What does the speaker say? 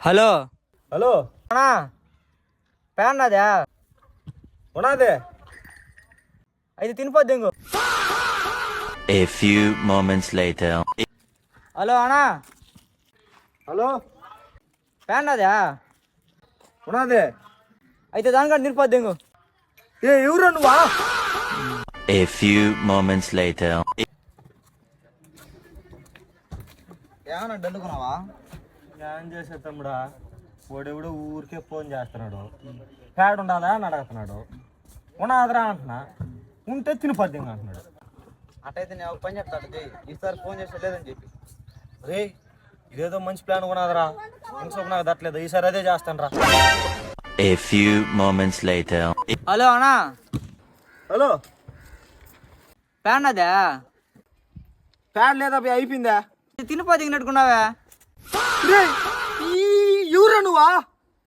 Hello hello అన్నా pan నాదే ఉన్నదే అయితే తినిపోద్ది ఇంకో. A few moments later. Hello అన్నా హలో ప్యాన్ నాదే ఉన్నదే అయితే దానికంటే తినిపోద్ది ఇంకో. ఎవరు నువ్వా? A few moments later. ఏమన్నా దండుకున్నావా? ఏం చేసే తమ్ముడా, వాడెవడో ఊరికే ఫోన్ చేస్తున్నాడు. ప్యాడ్ ఉండాలా అని అడుగుతున్నాడు. ఉన్నదిరా అంటున్నా, ఉంటే తినిపోద్ది అంటున్నాడు. అట్టయితే నేను ఒక పని చెప్తాడు, ఈసారి ఫోన్ చేసి లేదని చెప్పి. రే ఇదేదో మంచి ప్లాన్ కొనాదిరా, ఇంకొక నాకు దట్టలేదు, ఈసారి అదే చేస్తాను రా. A few moments later. Hello అన్నా హలో ప్యాన్ నాదే ప్యాడ్ లేదా అయిపోయిందా? తినిపోద్ది నట్టుకున్నావా? ఎవరా నువ్వా?